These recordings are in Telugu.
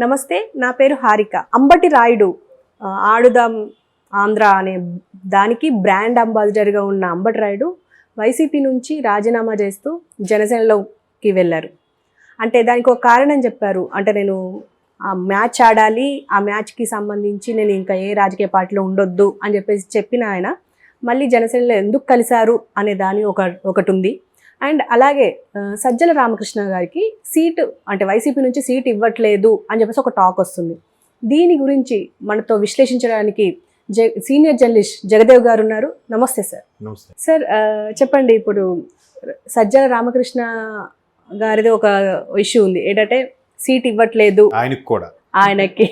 నమస్తే, నా పేరు హారిక. అంబటి రాయుడు ఆడుదాం ఆంధ్ర అనే దానికి బ్రాండ్ అంబాసిడర్గా ఉన్న అంబటి రాయుడు వైసీపీ నుంచి రాజీనామా చేస్తూ జనసేనలోకి వెళ్ళారు. అంటే దానికి ఒక కారణం చెప్పారు. అంటే నేను ఆ మ్యాచ్ ఆడాలి, ఆ మ్యాచ్కి సంబంధించి నేను ఇంకా ఏ రాజకీయ పార్టీలో ఉండొద్దు అని చెప్పిన ఆయన మళ్ళీ జనసేనలో ఎందుకు కలిశారు అనే దాని ఒకటి ఉంది. అండ్ అలాగే సజ్జల రామకృష్ణ గారికి సీటు అంటే వైసీపీ నుంచి సీట్ ఇవ్వట్లేదు అని చెప్పేసి ఒక టాక్ వస్తుంది. దీని గురించి మనతో విశ్లేషించడానికి సీనియర్ జర్నలిస్ట్ జగదేవ్ గారు ఉన్నారు. నమస్తే సార్. నమస్తే సార్. చెప్పండి, ఇప్పుడు సజ్జల రామకృష్ణ గారిది ఒక ఇష్యూ ఉంది. ఏంటంటే సీట్ ఇవ్వట్లేదు ఆయనకి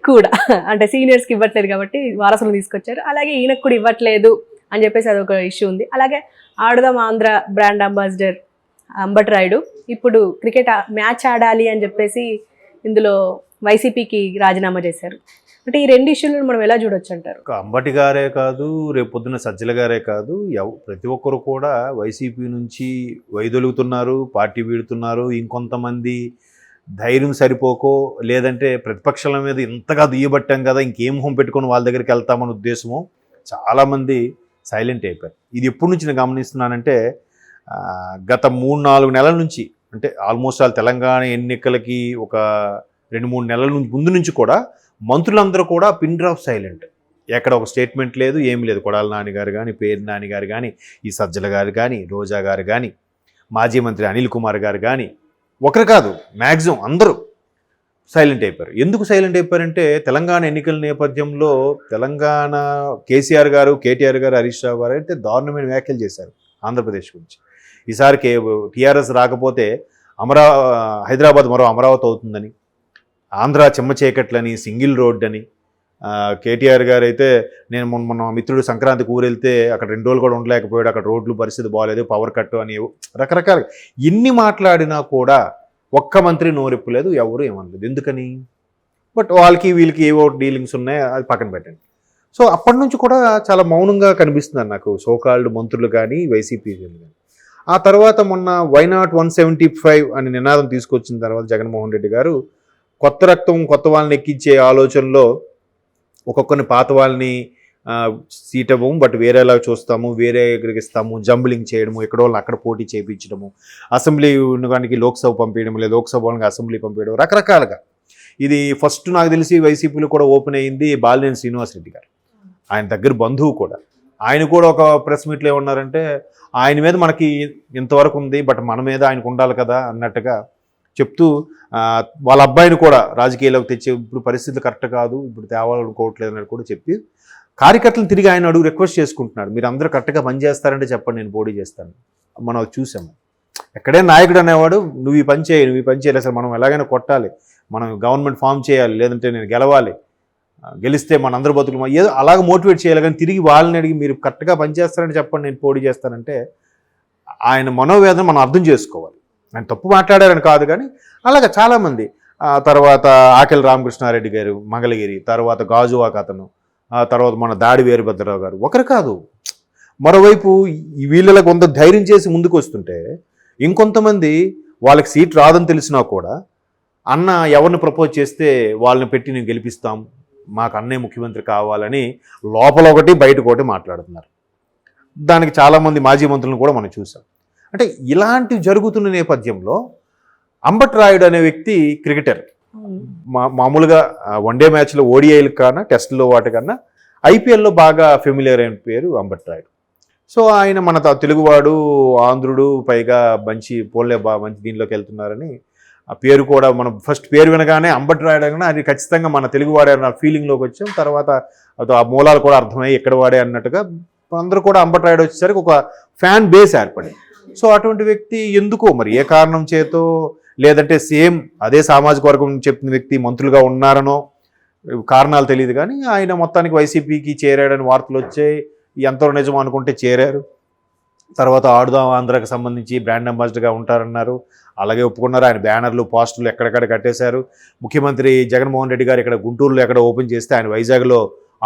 కూడా అంటే సీనియర్స్కి ఇవ్వట్లేదు కాబట్టి వారసులు తీసుకొచ్చారు. అలాగే ఈయనకు కూడా ఇవ్వట్లేదు అని చెప్పేసి అదొక ఇష్యూ ఉంది. అలాగే ఆడుదాం ఆంధ్ర బ్రాండ్ అంబాసిడర్ అంబటి రాయుడు ఇప్పుడు క్రికెట్ మ్యాచ్ ఆడాలి అని చెప్పేసి ఇందులో వైసీపీకి రాజీనామా చేశారు. అంటే ఈ రెండు ఇష్యూలను మనం ఎలా చూడొచ్చు అంటారు? అంబటి గారే కాదు, రేపు పొద్దున్న సజ్జల గారే కాదు, ప్రతి ఒక్కరు కూడా వైసీపీ నుంచి వైదొలుగుతున్నారు, పార్టీ వీడుతున్నారు. ఇంకొంతమంది ధైర్యం సరిపోకో లేదంటే ప్రతిపక్షాల మీద ఇంతగా దుయ్యబట్టాం కదా, ఇంకేం హోం పెట్టుకొని వాళ్ళ దగ్గరికి వెళ్తామన్న ఉద్దేశము చాలామంది సైలెంట్ అయిపోయారు. ఇది ఎప్పటి నుంచి నేను గమనిస్తున్నానంటే గత 3-4 నెలల నుంచి, అంటే ఆల్మోస్ట్ తెలంగాణ ఎన్నికలకి ఒక 2-3 నెలల ముందు నుంచి కూడా మంత్రులందరూ కూడా పిన్ డ్రాప్ సైలెంట్. ఎక్కడ ఒక స్టేట్మెంట్ లేదు, ఏమి లేదు. కొడాల నాని గారు కానీ, పేరు నాని గారు కానీ, ఈ సజ్జల గారు కానీ, రోజా గారు కానీ, మాజీ మంత్రి అనిల్ కుమార్ గారు కానీ, ఒకరు కాదు మ్యాక్సిమం అందరూ సైలెంట్ అయిపోయారు. ఎందుకు సైలెంట్ అయిపోయారంటే తెలంగాణ ఎన్నికల నేపథ్యంలో తెలంగాణ కేసీఆర్ గారు, కేటీఆర్ గారు, హరీష్ రావు గారు అయితే దారుణమైన వ్యాఖ్యలు చేశారు ఆంధ్రప్రదేశ్ గురించి. ఈసారి టీఆర్ఎస్ రాకపోతే హైదరాబాద్ మరో అమరావతి అవుతుందని, ఆంధ్ర చెమ్మ చీకట్లని, సింగిల్ రోడ్ అని. కేటీఆర్ గారు అయితే నేను మొన్న మిత్రుడు సంక్రాంతికి ఊరెళ్తే అక్కడ 2 రోజులు కూడా ఉండలేకపోయాడు, అక్కడ రోడ్లు పరిస్థితి బాగాలేదు, పవర్ కట్ అని రకరకాల ఎన్ని మాట్లాడినా కూడా ఒక్క మంత్రి నోరెప్పలేదు, ఎవరు ఏమనలేదు. ఎందుకని? బట్ వాళ్ళకి వీళ్ళకి ఏవో డీలింగ్స్ ఉన్నాయి, అది పక్కన పెట్టండి. సో అప్పటి నుంచి కూడా చాలా మౌనంగా కనిపిస్తున్నారు నాకు సోకాల్డ్ మంత్రులు కానీ, వైసీపీ కానీ. ఆ తర్వాత మొన్న వైనాట్ 175 అని నినాదం తీసుకొచ్చిన తర్వాత జగన్మోహన్ రెడ్డి గారు కొత్త రక్తం కొత్త వాళ్ళని ఎక్కించే ఆలోచనలో ఒక్కొక్కరిని పాత వాళ్ళని సీట్ ఇవ్వము, బట్ వేరేలా చూస్తాము, వేరే ఎక్కడికి ఇస్తాము, జంబ్లింగ్ చేయడము, ఎక్కడో అక్కడ పోటీ చేయించడము, అసెంబ్లీ ఉండడానికి లోక్సభ పంపించడం, లేదా లోక్సభ వాళ్ళకి అసెంబ్లీ పంపించడం, రకరకాలుగా. ఇది ఫస్ట్ నాకు తెలిసి వైసీపీలో కూడా ఓపెన్ అయింది బాలినేని శ్రీనివాసరెడ్డి గారు, ఆయన దగ్గర బంధువు కూడా. ఆయన కూడా ఒక ప్రెస్ మీట్లో ఏమన్నారంటే ఆయన మీద మనకి ఇంతవరకు ఉంది, బట్ మన మీద ఆయనకు ఉండాలి కదా అన్నట్టుగా చెప్తూ వాళ్ళ అబ్బాయిని కూడా రాజకీయాల్లోకి తెచ్చే ఇప్పుడు పరిస్థితులు కరెక్ట్ కాదు, ఇప్పుడు తేవాలనుకోవట్లేదు అన్నట్టు కూడా చెప్పి కార్యకర్తలు తిరిగి ఆయన అడుగు రిక్వెస్ట్ చేసుకుంటున్నాడు. మీరు అందరూ కరెక్ట్గా పనిచేస్తారంటే చెప్పండి, నేను పోటీ చేస్తాను. మనం చూసాము. ఎక్కడే నాయకుడు అనేవాడు నువ్వు ఈ పని చేయాలి, అసలు మనం ఎలాగైనా కొట్టాలి, మనం గవర్నమెంట్ ఫామ్ చేయాలి, లేదంటే నేను గెలవాలి, గెలిస్తే మన అందరూ బతుకులు ఏదో అలాగ మోటివేట్ చేయాలి. కానీ తిరిగి వాళ్ళని అడిగి మీరు కరెక్ట్గా పనిచేస్తారంటే చెప్పండి, నేను పోటీ చేస్తానంటే ఆయన మనోవేదన మనం అర్థం చేసుకోవాలి. ఆయన తప్పు మాట్లాడారని కాదు, కానీ అలాగే చాలామంది. తర్వాత ఆకెల్ రామకృష్ణారెడ్డి గారు మంగళగిరి, తర్వాత గాజువాక అతను, తర్వాత మన దాడి వీరభద్రరావు గారు, ఒకరు కాదు. మరోవైపు వీళ్ళ కొంత ధైర్యం చేసి ముందుకు వస్తుంటే ఇంకొంతమంది వాళ్ళకి సీట్ రాదని తెలిసినా కూడా అన్న ఎవరిని ప్రపోజ్ చేస్తే వాళ్ళని పెట్టి నేను గెలిపిస్తాం, మాకు అన్నే ముఖ్యమంత్రి కావాలని లోపల ఒకటి బయటకు ఒకటి మాట్లాడుతున్నారు. దానికి చాలామంది మాజీ మంత్రులను కూడా మనం చూసాం. అంటే ఇలాంటివి జరుగుతున్న నేపథ్యంలో అంబటి రాయుడు అనే వ్యక్తి క్రికెటర్, మామూలుగా వన్డే మ్యాచ్లో ఓడిఐలు కన్నా టెస్ట్లో వాటికన్నా ఐపీఎల్లో బాగా ఫెమిలియర్ అయిన పేరు అంబటి రాయుడు. సో ఆయన మన తెలుగువాడు, ఆంధ్రుడు, పైగా మంచి పోలే మంచి దీనిలోకి వెళ్తున్నారని ఆ పేరు కూడా మనం ఫస్ట్ పేరు వినగానే అంబటి రాయుడు అనగానే అది ఖచ్చితంగా మన తెలుగువాడే అన్న ఫీలింగ్లోకి వచ్చాం. తర్వాత ఆ మూలాలు కూడా అర్థమయ్యి ఎక్కడ వాడే అన్నట్టుగా అందరూ కూడా అంబటి రాయుడు వచ్చేసరికి ఒక ఫ్యాన్ బేస్ ఏర్పడింది. సో అటువంటి వ్యక్తి ఎందుకో మరి ఏ కారణం చేతో, లేదంటే సేమ్ అదే సామాజిక వర్గం చెప్పిన వ్యక్తి మంత్రులుగా ఉన్నారనో కారణాలు తెలియదు, కానీ ఆయన మొత్తానికి వైసీపీకి చేరాడని వార్తలు వచ్చాయి. ఎంతో నిజం అనుకుంటే చేరారు. తర్వాత ఆడుదాం ఆంధ్రాకి సంబంధించి బ్రాండ్ అంబాసిడర్గా ఉంటారన్నారు, అలాగే ఒప్పుకున్నారు. ఆయన బ్యానర్లు, పోస్టులు ఎక్కడెక్కడ కట్టేశారు. ముఖ్యమంత్రి జగన్మోహన్ రెడ్డి గారు ఇక్కడ గుంటూరులో ఎక్కడ ఓపెన్ చేస్తే ఆయన వైజాగ్లో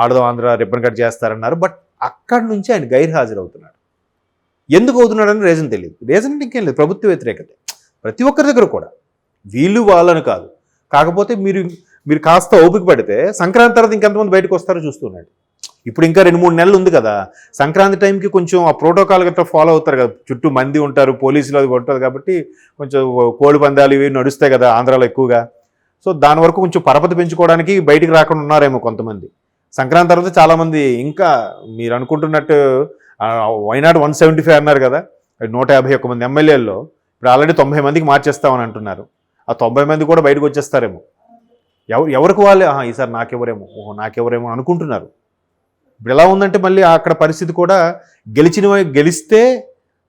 ఆడుదాం ఆంధ్ర రిబ్బన్ కట్ చేస్తారన్నారు. బట్ అక్కడి నుంచి ఆయన గైర్హాజరవుతున్నాడు. ఎందుకు అవుతున్నాడని రీజన్ తెలియదు. రీజన్ అంటే ఇంకేం లేదు, ప్రభుత్వ వ్యతిరేకత ప్రతి ఒక్కరి దగ్గర కూడా. వీళ్ళు వాళ్ళని కాదు, కాకపోతే మీరు మీరు కాస్త ఓపిక పడితే సంక్రాంతి తర్వాత ఇంకెంతమంది బయటకు వస్తారో చూస్తున్నాడు. ఇప్పుడు ఇంకా 2-3 నెలలు ఉంది కదా, సంక్రాంతి టైంకి కొంచెం ఆ ప్రోటోకాల్ గట్రా ఫాలో అవుతారు కదా, చుట్టూ మంది ఉంటారు, పోలీసులు అది ఉంటుంది కాబట్టి కొంచెం కోడి పందాలు ఇవి నడుస్తాయి కదా ఆంధ్రాలో ఎక్కువగా. సో దాని వరకు కొంచెం పరపతి పెంచుకోవడానికి బయటికి రాకుండా ఉన్నారేమో కొంతమంది. సంక్రాంతి తర్వాత చాలామంది ఇంకా మీరు అనుకుంటున్నట్టు వైనాడు 175 అన్నారు కదా, 151 మంది ఎమ్మెల్యేల్లో ఇప్పుడు ఆల్రెడీ 90 మందికి మార్చేస్తామని అంటున్నారు. ఆ 90 మంది కూడా బయటకు వచ్చేస్తారేమో. ఎవరికి వాళ్ళే ఈసారి నాకెవరేమో అనుకుంటున్నారు. ఇప్పుడు ఎలా ఉందంటే మళ్ళీ అక్కడ పరిస్థితి కూడా గెలిస్తే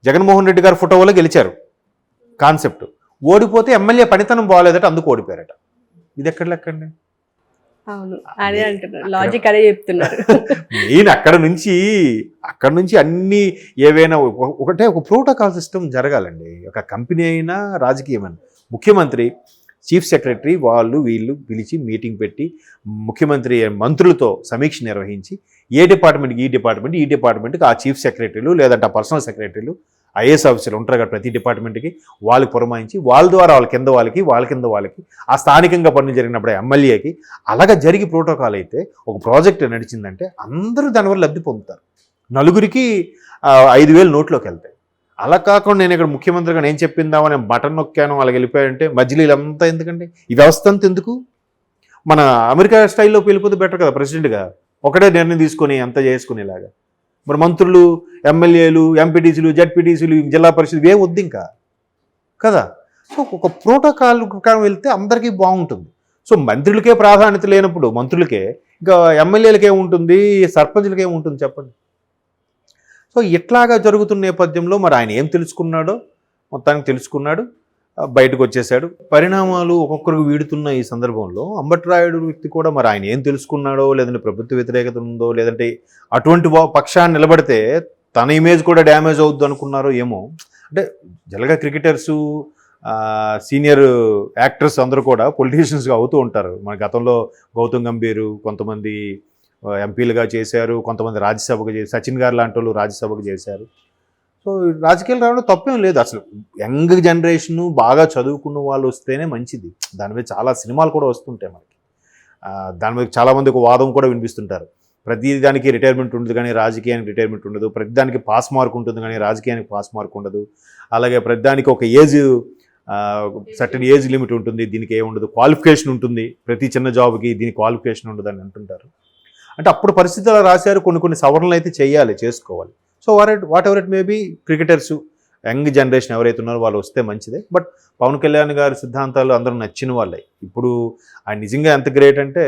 జగన్మోహన్ రెడ్డి గారి ఫోటో వల్ల గెలిచారు కాన్సెప్ట్, ఓడిపోతే ఎమ్మెల్యే పనితనం బాగోలేదట అందుకు ఓడిపోయారట. ఇది ఎక్కడ లెక్కండి? అవును, అదే అంటున్నారు, లాజిక్ అదే చెప్తున్నారు. మెయిన్ అక్కడ నుంచి అన్ని ఏవైనా ఒక ప్రోటోకాల్ సిస్టమ్ జరగాలండి. ఒక కంపెనీ అయినా రాజకీయమైనా ముఖ్యమంత్రి, చీఫ్ సెక్రటరీ వీళ్ళు పిలిచి మీటింగ్ పెట్టి ముఖ్యమంత్రి మంత్రులతో సమీక్ష నిర్వహించి ఈ డిపార్ట్మెంట్కి ఆ చీఫ్ సెక్రటరీలు లేదంటే ఆ పర్సనల్ సెక్రటరీలు ఐఏఎస్ ఆఫీసర్లు ఉంటారు కదా ప్రతి డిపార్ట్మెంట్కి, వాళ్ళకి పురమాయించి వాళ్ళ ద్వారా వాళ్ళ కింద వాళ్ళకి ఆ స్థానికంగా పనులు జరిగినప్పుడు ఎమ్మెల్యేకి అలాగా జరిగి ప్రోటోకాల్ అయితే ఒక ప్రాజెక్ట్ నడిచిందంటే అందరూ దానివల్ల లబ్ధి పొందుతారు. నలుగురికి 5,000 నోట్లోకి వెళ్తాయి. అలా కాకుండా నేను ఇక్కడ ముఖ్యమంత్రిగా నేను చెప్పిందామని బటన్ నొక్కాను వాళ్ళకి వెళ్ళిపోయాయంటే మధ్యలో ఇదంతా ఎందుకండి? ఈ వ్యవస్థ అంతా ఎందుకు? మన అమెరికా స్టైల్లోకి వెళ్ళిపోతే బెటర్ కదా, ప్రెసిడెంట్గా ఒకటే నిర్ణయం తీసుకొని అంతా చేసుకునేలాగా. మరి మంత్రులు, ఎమ్మెల్యేలు, ఎంపీటీసీలు, జడ్పీటీసీలు, జిల్లా పరిషత్ ఏం వద్దు ఇంకా కదా. సో ఒక ప్రోటోకాల్ ప్రకారం వెళ్తే అందరికీ బాగుంటుంది. సో మంత్రులకే ప్రాధాన్యత లేనప్పుడు మంత్రులకే, ఇంకా ఎమ్మెల్యేలకి ఏముంటుంది, సర్పంచులకి ఏముంటుంది చెప్పండి. సో ఇట్లాగా జరుగుతున్న నేపథ్యంలో మరి ఆయన ఏం తెలుసుకున్నాడో మొత్తానికి తెలుసుకున్నాడు, బయటకు వచ్చేసాడు. పరిణామాలు ఒక్కొక్కరికి వీడుతున్న ఈ సందర్భంలో అంబటి రాయుడు వ్యక్తి కూడా మరి ఆయన ఏం తెలుసుకున్నాడో, లేదంటే ప్రభుత్వ వ్యతిరేకత ఉందో, లేదంటే అటువంటి పక్షాన్ని నిలబడితే తన ఇమేజ్ కూడా డ్యామేజ్ అవుద్దు అనుకున్నారో ఏమో. అంటే జనరల్గా క్రికెటర్సు, సీనియర్ యాక్టర్స్ అందరూ కూడా పొలిటీషియన్స్గా అవుతూ ఉంటారు. మన గతంలో గౌతమ్ గంభీర్ కొంతమంది ఎంపీలుగా చేశారు, కొంతమంది రాజ్యసభకు చేశారు, సచిన్ గారు లాంటి వాళ్ళు రాజ్యసభకు చేశారు. సో రాజకీయాలు రావడం తప్పేం లేదు. అసలు యంగ్ జనరేషను బాగా చదువుకున్న వాళ్ళు వస్తేనే మంచిది. దాని మీద చాలా సినిమాలు కూడా వస్తుంటాయి మనకి. దాని మీద చాలామంది ఒక వాదం కూడా వినిపిస్తుంటారు. ప్రతి దానికి రిటైర్మెంట్ ఉంటుంది కానీ రాజకీయానికి రిటైర్మెంట్ ఉండదు, ప్రతి దానికి పాస్ మార్క్ ఉంటుంది కానీ రాజకీయానికి పాస్ మార్క్ ఉండదు, అలాగే ప్రతి దానికి ఒక సర్టన్ ఏజ్ లిమిట్ ఉంటుంది, దీనికి ఏముండదు, క్వాలిఫికేషన్ ఉంటుంది, ప్రతి చిన్న జాబ్కి దీనికి క్వాలిఫికేషన్ ఉండదు అని అంటుంటారు. అంటే అప్పుడు పరిస్థితులు రాశారు, కొన్ని సవరణలు అయితే చేసుకోవాలి. So whatever it may be, cricketers young generation ఎవరైతే ఉన్నారో వాళ్ళు వస్తే మంచిదే. బట్ పవన్ కళ్యాణ్ గారి సిద్ధాంతాలు అందరూ నచ్చిన వాళ్ళే. ఇప్పుడు ఆయన నిజంగా ఎంత గ్రేట్ అంటే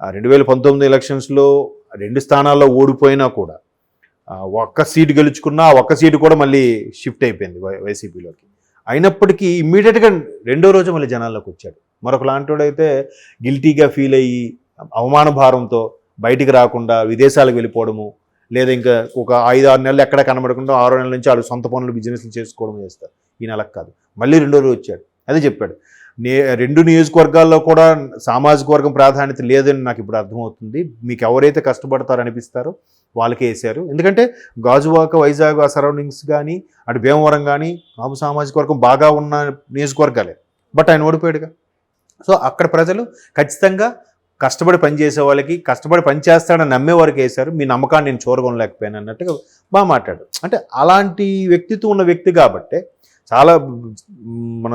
2019 ఎలక్షన్స్లో 2 స్థానాల్లో ఓడిపోయినా కూడా ఒక్క సీటు గెలుచుకున్నా ఒక్క సీటు కూడా మళ్ళీ షిఫ్ట్ అయిపోయింది వైసీపీలోకి. అయినప్పటికీ ఇమ్మీడియట్గా రెండో రోజు మళ్ళీ జనాల్లోకి వచ్చాడు. మరొక లాంటివాడైతే గిల్టీగా ఫీల్ అయ్యి అవమాన భారంతో బయటికి రాకుండా విదేశాలకు వెళ్ళిపోవడము, లేదా ఇంకా ఒక 5-6 నెలలు ఎక్కడ కనబడకుండా 6 నెలల నుంచి వాళ్ళు సొంత పనులు బిజినెస్లు చేసుకోవడం చేస్తారు. ఈ నెలకు కాదు, మళ్ళీ రెండో రోజు వచ్చాడు. అదే చెప్పాడు, 2 నియోజకవర్గాల్లో కూడా సామాజిక వర్గం ప్రాధాన్యత లేదని నాకు ఇప్పుడు అర్థమవుతుంది, మీకు ఎవరైతే కష్టపడతారో అనిపిస్తారో వాళ్ళకే వేశారు. ఎందుకంటే గాజువాక, వైజాగ్ ఆ సరౌండింగ్స్ కానీ అటు భీమవరం కానీ కాపు సామాజిక వర్గం బాగా ఉన్న నియోజకవర్గాలే. బట్ ఆయన ఓడిపోయాడుగా. సో అక్కడ ప్రజలు ఖచ్చితంగా కష్టపడి పనిచేసే వాళ్ళకి, కష్టపడి పనిచేస్తాడని నమ్మే వారికి వేశారు. మీ నమ్మకాన్ని నేను చూరగొనలేకపోయాను అన్నట్టుగా బాగా మాట్లాడు. అంటే అలాంటి వ్యక్తిత్వం ఉన్న వ్యక్తి కాబట్టే చాలా మన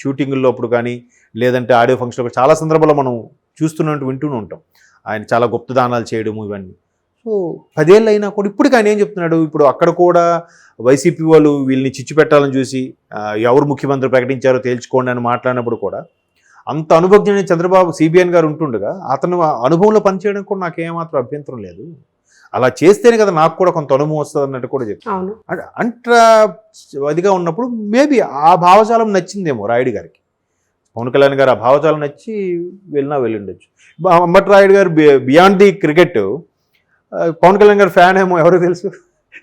షూటింగుల్లో అప్పుడు కానీ లేదంటే ఆడియో ఫంక్షన్లో చాలా సందర్భాల్లో మనం వింటూనే ఉంటాం ఆయన చాలా గుప్తదానాలు చేయడము ఇవన్నీ. సో 10 ఏళ్ళు అయినా కూడా ఇప్పటికి ఆయన ఏం చెప్తున్నాడు, ఇప్పుడు అక్కడ కూడా వైసీపీ వాళ్ళు వీళ్ళని చిచ్చు పెట్టాలని చూసి ఎవరు ముఖ్యమంత్రి ప్రకటించారో తేల్చుకోండి అని మాట్లాడినప్పుడు కూడా అంత అనుభవజ్ఞుని చంద్రబాబు సిబిఎన్ గారు ఉంటుండగా అతను అనుభవంలో పనిచేయడం కూడా నాకు ఏమాత్రం అభ్యంతరం లేదు, అలా చేస్తేనే కదా నాకు కూడా కొంత అనుభవం వస్తుంది అన్నట్టు కూడా చెప్పాను. అంట్రా అదిగా ఉన్నప్పుడు మేబీ ఆ భావజాలం నచ్చిందేమో రాయుడు గారికి. పవన్ కళ్యాణ్ గారు ఆ భావజాలం నచ్చి వెళ్ళుండొచ్చు. Ambati Rayudu garu beyond the cricket Pawan Kalyan garu fan ఏమో ఎవరో తెలుసు,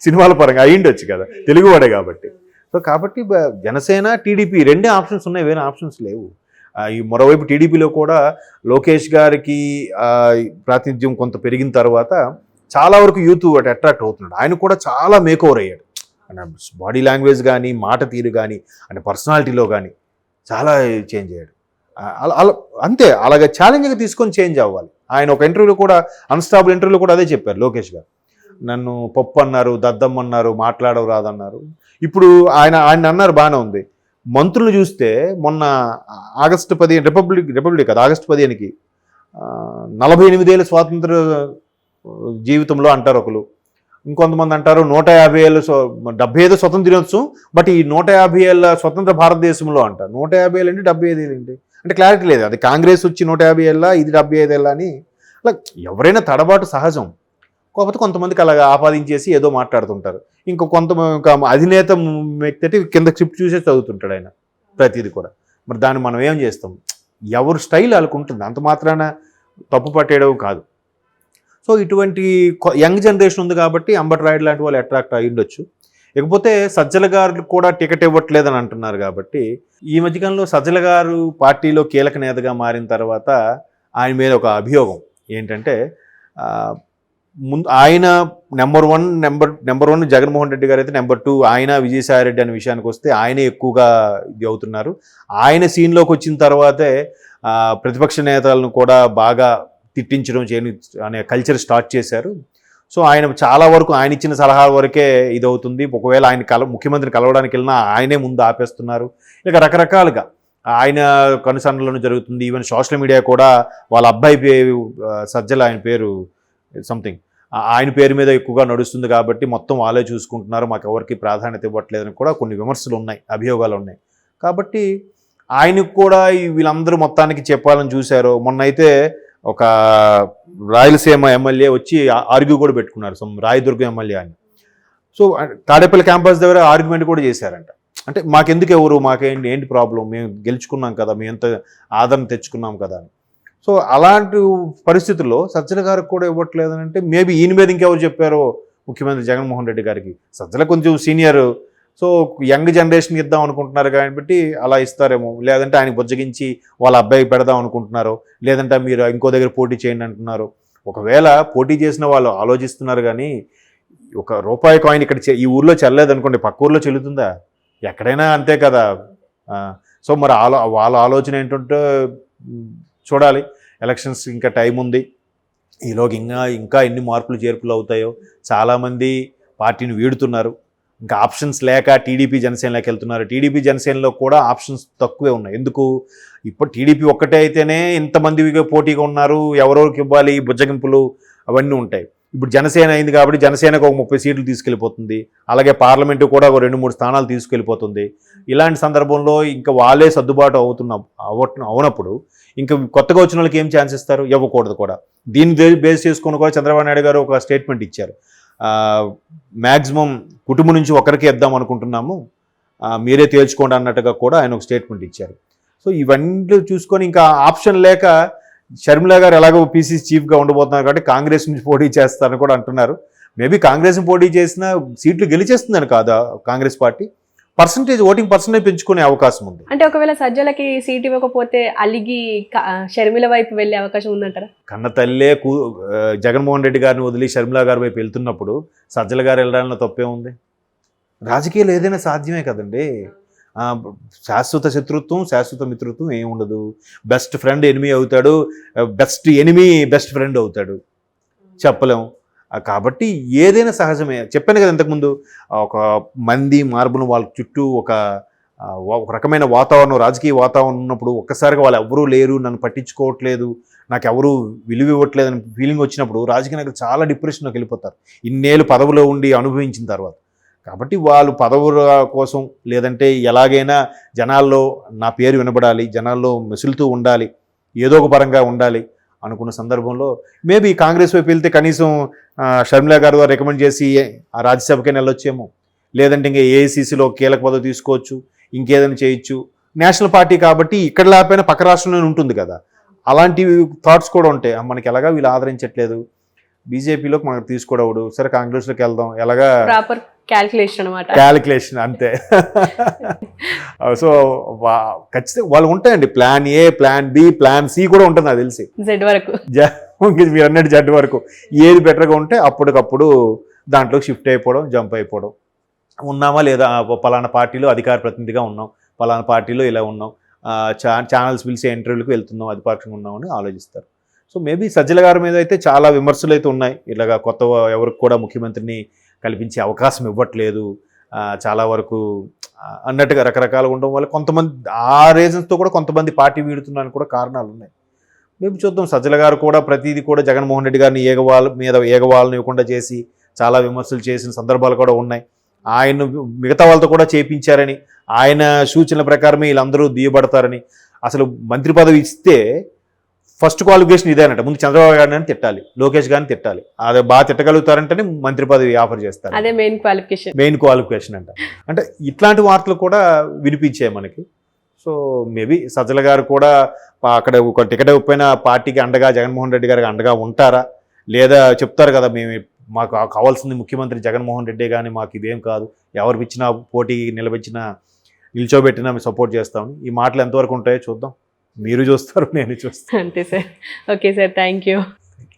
సినిమాల పరంగా అయ్యిండొచ్చు కదా, తెలుగువాడే కాబట్టి. సో కాబట్టి జనసేన టీడీపీ 2 ఆప్షన్స్ ఉన్నాయి, వేరే ఆప్షన్స్ లేవు. ఈ మరోవైపు టీడీపీలో కూడా లోకేష్ గారికి ప్రాతినిధ్యం కొంత పెరిగిన తర్వాత చాలా వరకు యూత్ అట్రాక్ట్ అవుతున్నాడు. ఆయన కూడా చాలా మేకోవర్ అయ్యాడు, బాడీ లాంగ్వేజ్ కానీ మాట తీరు కానీ అంటే పర్సనాలిటీలో కానీ చాలా చేంజ్ అయ్యాడు. అలా అలా అంతే, అలాగే ఛాలెంజ్గా తీసుకొని చేంజ్ అవ్వాలి. ఆయన ఒక ఇంటర్వ్యూలో కూడా, అన్స్టాబుల్ ఇంటర్వ్యూలో కూడా అదే చెప్పారు లోకేష్ గారు. నన్ను పప్పు అన్నారు, దద్దమ్మ అన్నారు, మాట్లాడవు రాదన్నారు. ఇప్పుడు ఆయన అన్నారు, బాగానే ఉంది. మంత్రులు చూస్తే మొన్న ఆగస్టు 15 రిపబ్లిక్ కదా, ఆగస్టు 15కి 48 ఏళ్ళ స్వాతంత్ర జీవితంలో అంటారు ఒకరు, ఇంకొంతమంది అంటారు 150 ఏళ్ళ 75 స్వతంత్ర దినోత్సవం, బట్ ఈ 150 ఏళ్ళ స్వతంత్ర భారతదేశంలో అంటారు. 150 ఏళ్ళు ఏంటి, 75 ఏళ్ళు ఏంటి అంటే క్లారిటీ లేదు. అది కాంగ్రెస్ వచ్చి 150 ఏళ్ళ, ఇది 75 ఏళ్ళ అని. అలా ఎవరైనా తడబాటు సహజం. కాకపోతే కొంతమందికి అలాగా ఆపాదించేసి ఏదో మాట్లాడుతుంటారు. ఇంకా అధినేత వ్యక్తి కింద స్క్రిప్ట్ చూసే చదువుతుంటాడు ఆయన ప్రతిదీ కూడా. మరి దాన్ని మనం ఏం చేస్తాం? ఎవరు స్టైల్ వాళ్ళకు ఉంటుంది, అంత మాత్రాన తప్పు పట్టేయడం కాదు. సో ఇటువంటి యంగ్ జనరేషన్ ఉంది కాబట్టి అంబటి రాయుడు లాంటి వాళ్ళు అట్రాక్ట్ అయ్యి ఉండొచ్చు. ఇకపోతే సజ్జల గారు కూడా టికెట్ ఇవ్వట్లేదని అంటున్నారు కాబట్టి, ఈ మధ్యకాలంలో సజ్జల గారు పార్టీలో కీలక నేతగా మారిన తర్వాత ఆయన మీద ఒక అభియోగం ఏంటంటే, ముందు ఆయన నెంబర్ వన్ జగన్మోహన్ రెడ్డి గారు అయితే, నెంబర్ 2 ఆయన విజయసాయి రెడ్డి అనే విషయానికి వస్తే ఆయనే ఎక్కువగా ఇది అవుతున్నారు. ఆయన సీన్లోకి వచ్చిన తర్వాతే ప్రతిపక్ష నేతలను కూడా బాగా తిట్టించడం అనే కల్చర్ స్టార్ట్ చేశారు. సో ఆయన చాలా వరకు ఆయన ఇచ్చిన సలహా వరకే ఇది అవుతుంది. ఒకవేళ ఆయన ముఖ్యమంత్రిని కలవడానికి వెళ్ళినా ఆయనే ముందు ఆపేస్తున్నారు. ఇక రకరకాలుగా ఆయన కనుసన్నలను జరుగుతుంది. ఈవెన్ సోషల్ మీడియా కూడా వాళ్ళ అబ్బాయి పేరు సజ్జల, ఆయన పేరు సంథింగ్, ఆయన పేరు మీద ఎక్కువగా నడుస్తుంది కాబట్టి మొత్తం వాళ్ళే చూసుకుంటున్నారు, మాకు ఎవరికి ప్రాధాన్యత ఇవ్వట్లేదని కూడా కొన్ని విమర్శలు ఉన్నాయి, అభియోగాలు ఉన్నాయి. కాబట్టి ఆయనకు కూడా వీళ్ళందరూ మొత్తానికి చెప్పాలని చూశారు. మొన్న అయితే ఒక రాయలసీమ ఎమ్మెల్యే వచ్చి ఆర్గ్యూ కూడా పెట్టుకున్నారు, రాయదుర్గం ఎమ్మెల్యే అని. సో తాడేపల్లి క్యాంపస్ దగ్గర ఆర్గ్యుమెంట్ కూడా చేశారంట. అంటే మాకెందుకు ఎవరు, ఏంటి ప్రాబ్లం, మేము గెలుచుకున్నాం కదా, మేము ఎంత ఆదరణ తెచ్చుకున్నాం కదా అని. సో అలాంటి పరిస్థితుల్లో సజ్జల గారికి కూడా ఇవ్వట్లేదని అంటే, మేబీ ఈయన మీద ఇంకెవరు చెప్పారో ముఖ్యమంత్రి జగన్మోహన్ రెడ్డి గారికి. సజ్జల కొంచెం సీనియర్, సో యంగ్ జనరేషన్కి ఇద్దాం అనుకుంటున్నారు కాబట్టి అలా ఇస్తారేమో, లేదంటే ఆయన బుజ్జగించి వాళ్ళ అబ్బాయికి పెడదాం అనుకుంటున్నారు, లేదంటే మీరు ఇంకో దగ్గర పోటీ చేయండి అంటున్నారు. ఒకవేళ పోటీ చేసిన వాళ్ళు ఆలోచిస్తున్నారు, కానీ ₹1 కాయిన్ ఇక్కడ ఈ ఊర్లో చెల్లలేదనుకోండి, పక్క ఊర్లో చెల్లుతుందా? ఎక్కడైనా అంతే కదా. సో మరి వాళ్ళ ఆలోచన ఏంటంటే చూడాలి. ఎలక్షన్స్ ఇంకా టైం ఉంది, ఈలోకి ఇంకా ఎన్ని మార్పులు చేర్పులు అవుతాయో. చాలామంది పార్టీని వీడుతున్నారు, ఇంకా ఆప్షన్స్ లేక టీడీపీ జనసేనలోకి వెళ్తున్నారు. టీడీపీ జనసేనలో కూడా ఆప్షన్స్ తక్కువే ఉన్నాయి. ఎందుకు, ఇప్పుడు టీడీపీ ఒక్కటే అయితేనే ఇంతమంది పోటీగా ఉన్నారు, ఎవరెవరికి ఇవ్వాలి, బుజ్జగింపులు అవన్నీ ఉంటాయి. ఇప్పుడు జనసేన అయింది కాబట్టి జనసేనకు ఒక 30 సీట్లు తీసుకెళ్ళిపోతుంది, అలాగే పార్లమెంటు కూడా ఒక 2-3 స్థానాలు తీసుకెళ్ళిపోతుంది. ఇలాంటి సందర్భంలో ఇంకా వాళ్ళే సర్దుబాటు అవునప్పుడు ఇంకా కొత్తగా వచ్చిన వాళ్ళకి ఏం ఛాన్స్ ఇస్తారు? ఇవ్వకూడదు కూడా. దీన్ని బేస్ చేసుకొని కూడా చంద్రబాబు నాయుడు గారు ఒక స్టేట్మెంట్ ఇచ్చారు, మ్యాక్సిమం కుటుంబం నుంచి ఒకరికి ఇద్దాం అనుకుంటున్నాము, మీరే తేల్చుకోండి అన్నట్టుగా కూడా ఆయన ఒక స్టేట్మెంట్ ఇచ్చారు. సో ఇవన్నీ చూసుకొని ఇంకా ఆప్షన్ లేక షర్మిల గారు ఎలాగో పీసీసీ చీఫ్గా ఉండబోతున్నారు కాబట్టి కాంగ్రెస్ నుంచి పోటీ చేస్తారని కూడా అంటున్నారు. మేబీ కాంగ్రెస్ పోటీ చేసిన సీట్లు గెలిచేస్తుందని కాదా కాంగ్రెస్ పార్టీ, ఓటింగ్ పర్సెంటేజ్ పెంచుకునే అవకాశం ఉంది. అంటే ఒకవేళ సజ్జలకి సీట్ ఇవ్వకపోతే అలిగి షర్మిల వైపు వెళ్ళే అవకాశం ఉందంటారా? కన్న తల్లే జగన్మోహన్ రెడ్డి గారిని వదిలి షర్మిల గారి వైపు వెళ్తున్నప్పుడు సజ్జల గారు వెళ్ళడంలో తప్పే ఉంది? రాజకీయాలు ఏదైనా సాధ్యమే కదండి. శాశ్వత శత్రుత్వం, శాశ్వత మిత్రుత్వం ఏమి ఉండదు. బెస్ట్ ఫ్రెండ్ ఎనిమీ అవుతాడు, బెస్ట్ ఎనిమీ బెస్ట్ ఫ్రెండ్ అవుతాడు, చెప్పలేం. కాబట్టి ఏదైనా సహజమే. చెప్పాను కదా ఇంతకుముందు, ఒక మంది మార్పును వాళ్ళ చుట్టూ ఒక రకమైన వాతావరణం, రాజకీయ వాతావరణం ఉన్నప్పుడు ఒక్కసారిగా వాళ్ళు ఎవరూ లేరు, నన్ను పట్టించుకోవట్లేదు, నాకు ఎవరూ విలువ ఇవ్వట్లేదు అని ఫీలింగ్ వచ్చినప్పుడు రాజకీయ నాయకులు చాలా డిప్రెషన్లోకి వెళ్ళిపోతారు, ఇన్నేళ్ళు పదవిలో ఉండి అనుభవించిన తర్వాత. కాబట్టి వాళ్ళు పదవుల కోసం, లేదంటే ఎలాగైనా జనాల్లో నా పేరు వినబడాలి, జనాల్లో మెసులుతూ ఉండాలి, ఏదో ఒక పరంగా ఉండాలి అనుకున్న సందర్భంలో మేబీ కాంగ్రెస్ వైపు వెళ్తే కనీసం షర్మిల గారు రికమెండ్ చేసి ఆ రాజ్యసభకైనా వెళ్ళొచ్చేమో, లేదంటే ఇంకా ఏఐసీసీలో కీలక పదవి తీసుకోవచ్చు, ఇంకేదైనా చేయొచ్చు. నేషనల్ పార్టీ కాబట్టి ఇక్కడ లేకపోయినా పక్క రాష్ట్రంలోనే ఉంటుంది కదా, అలాంటి థాట్స్ కూడా ఉంటాయి. మనకి ఎలాగా వీళ్ళు ఆదరించట్లేదు, బీజేపీలోకి మనకు తీసుకోవడు, సరే కాంగ్రెస్లోకి వెళ్దాం, ఎలాగా క్యాలిక్యులేషన్ అంతే. సో ఖచ్చితంగా వాళ్ళు ఉంటాయండి, plan A, plan B, plan C కూడా ఉంటుంది నాకు తెలిసి, మీరు అన్నట్టు జడ్ వరకు. ఏది బెటర్గా ఉంటే అప్పటికప్పుడు దాంట్లో షిఫ్ట్ అయిపోవడం, జంప్ అయిపోవడం. ఉన్నామా లేదా, పలానా పార్టీలో అధికార ప్రతినిధిగా ఉన్నాం, పలానా పార్టీలో ఇలా ఉన్నాం, ఛానల్స్ పిలిచే ఇంటర్వ్యూలకు వెళ్తున్నాం, అధిపక్షంగా ఉన్నామని ఆలోచిస్తారు. సో మేబీ సజ్జల గారి మీద అయితే చాలా విమర్శలు అయితే ఉన్నాయి. ఇలాగా కొత్త ఎవరికి కూడా ముఖ్యమంత్రిని కల్పించే అవకాశం ఇవ్వట్లేదు చాలా వరకు అన్నట్టుగా రకరకాలుగా ఉండడం వల్ల కొంతమంది ఆ రీజన్స్తో కూడా కొంతమంది పార్టీ వీడుతున్నారని కూడా కారణాలు ఉన్నాయి. మేము చూద్దాం. సజ్జల గారు కూడా ప్రతిదీ కూడా జగన్మోహన్ రెడ్డి గారిని ఏగవాళ్ళని ఇవ్వకుండా చేసి చాలా విమర్శలు చేసిన సందర్భాలు కూడా ఉన్నాయి. ఆయన మిగతా వాళ్ళతో కూడా చేపించారని, ఆయన సూచనల ప్రకారమే వీళ్ళందరూ దియబడతారని, అసలు మంత్రి పదవి ఇస్తే ఫస్ట్ క్వాలిఫికేషన్ ఇదేనట. ముందు చంద్రబాబు గారిని తిట్టాలి, లోకేష్ గారిని తిట్టాలి, అది బాగా తిట్టగలుగుతారంటేనే మంత్రి పదవి ఆఫర్ చేస్తారు. అదే మెయిన్ క్వాలిఫికేషన్ అంటే ఇట్లాంటి వార్తలు కూడా వినిపించాయి మనకి. సో మేబీ సజ్జల గారు కూడా అక్కడ ఒక టికెట్ ఇవ్వకపోయినా పార్టీకి అండగా, జగన్మోహన్ రెడ్డి గారికి అండగా ఉంటారా, లేదా చెప్తారు కదా మాకు కావాల్సింది ముఖ్యమంత్రి జగన్మోహన్ రెడ్డి కానీ మాకు ఇదేం కాదు, ఎవరు ఇచ్చినా పోటీ నిల్చోబెట్టినా మేము సపోర్ట్ చేస్తామని. ఈ మాటలు ఎంతవరకు ఉంటాయో చూద్దాం. మీరు చూస్తారు, నేను చూస్తాను. అంతే sir. Okay sir, thank you.